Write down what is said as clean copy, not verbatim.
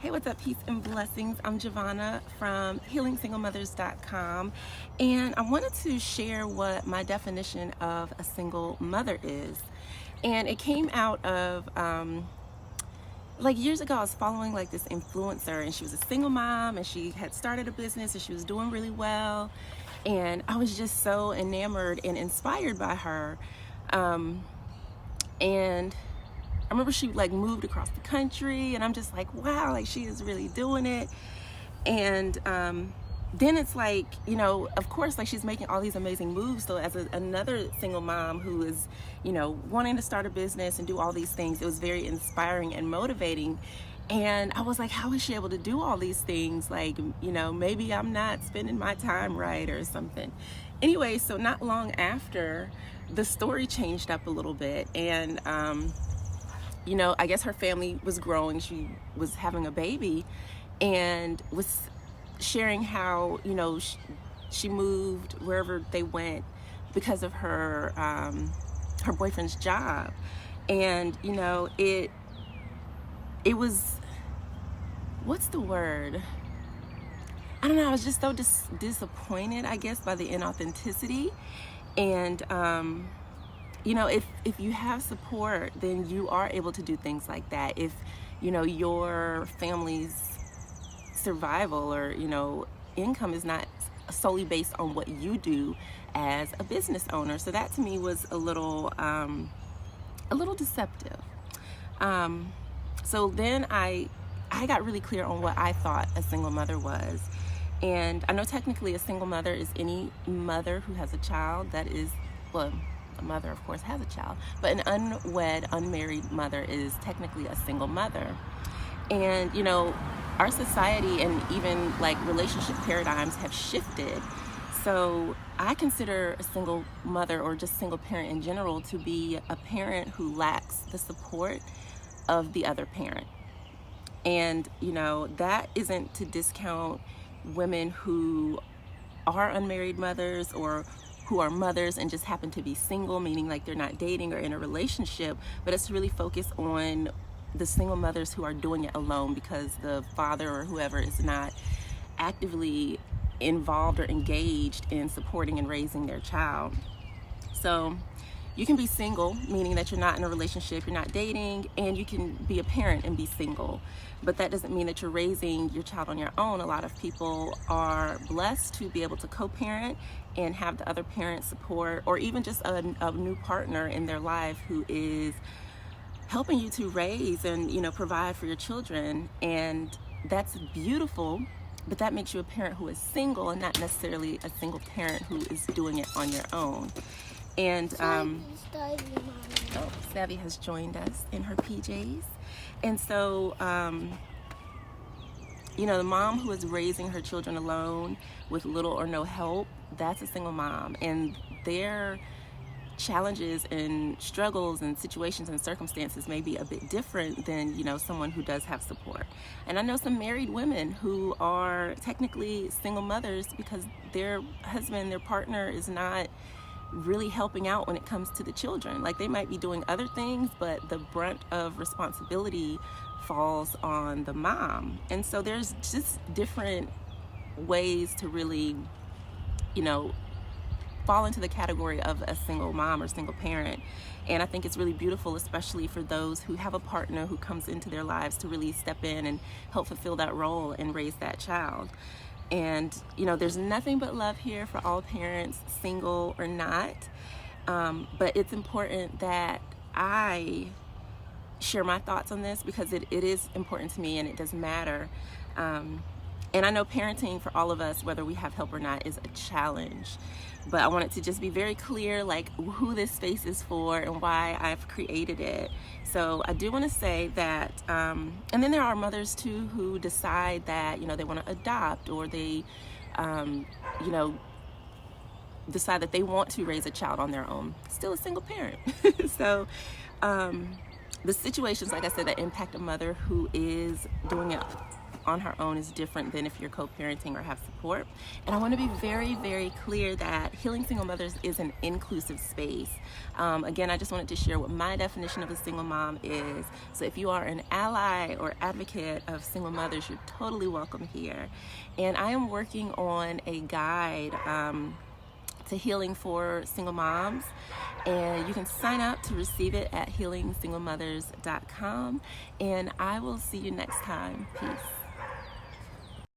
Hey, what's up, peace and blessings? I'm Jovhannah from healingsinglemothers.com, and I wanted to share what my definition of a single mother is. And it came out of like years ago. I was following like this influencer, and she was a single mom, and she had started a business, and she was doing really well. And I was just so enamored and inspired by her. And I remember she like moved across the country, and I'm just like, wow, like she is really doing it. And then it's like, you know, of course, like she's making all these amazing moves. So as another single mom who is, you know, wanting to start a business and do all these things, it was very inspiring and motivating. And I was like, how is she able to do all these things? Like, you know, maybe I'm not spending my time right or something. Anyway, so not long after, the story changed up a little bit. And you know, I guess her family was growing. She was having a baby and was sharing how, you know, she moved wherever they went because of her her boyfriend's job. And, you know, it was, what's the word? I don't know. I was just so disappointed, I guess, by the inauthenticity. And you know, if you have support, then you are able to do things like that. If, you know, your family's survival or, you know, income is not solely based on what you do as a business owner. So that to me was a little deceptive. So then I got really clear on what I thought a single mother was. And I know technically a single mother is any mother who has a child that is, well, a mother of course has a child, but an unwed, unmarried mother is technically a single mother. And, you know, our society and even like relationship paradigms have shifted. So I consider a single mother or just single parent in general to be a parent who lacks the support of the other parent. And, you know, that isn't to discount women who are unmarried mothers or who are mothers and just happen to be single, meaning like they're not dating or in a relationship, but it's really focused on the single mothers who are doing it alone because the father or whoever is not actively involved or engaged in supporting and raising their child. So you can be single, meaning that you're not in a relationship, you're not dating, and you can be a parent and be single. But that doesn't mean that you're raising your child on your own. A lot of people are blessed to be able to co-parent and have the other parent support, or even just a new partner in their life who is helping you to raise and, you know, provide for your children. And that's beautiful, but that makes you a parent who is single and not necessarily a single parent who is doing it on your own. And Savvy has joined us in her PJs. And so, you know, the mom who is raising her children alone with little or no help, that's a single mom. And their challenges and struggles and situations and circumstances may be a bit different than, you know, someone who does have support. And I know some married women who are technically single mothers because their husband, their partner is not really helping out when it comes to the children. Like they might be doing other things, but the brunt of responsibility falls on the mom. And so there's just different ways to really, you know, fall into the category of a single mom or single parent. And I think it's really beautiful, especially for those who have a partner who comes into their lives to really step in and help fulfill that role and raise that child. And, you know, there's nothing but love here for all parents, single or not. But it's important that I share my thoughts on this because it is important to me and it does matter. And I know parenting for all of us, whether we have help or not, is a challenge. But I want it to just be very clear, like who this space is for and why I've created it. So I do want to say that, and then there are mothers too who decide that, you know, they want to adopt or they, you know, decide that they want to raise a child on their own. Still a single parent. So the situations, like I said, that impact a mother who is doing it on her own is different than if you're co-parenting or have support. And I want to be very, very clear that Healing Single Mothers is an inclusive space. Again, I just wanted to share what my definition of a single mom is. So if you are an ally or advocate of single mothers, you're totally welcome here. And I am working on a guide to healing for single moms, and you can sign up to receive it at healingsinglemothers.com, and I will see you next time. Peace.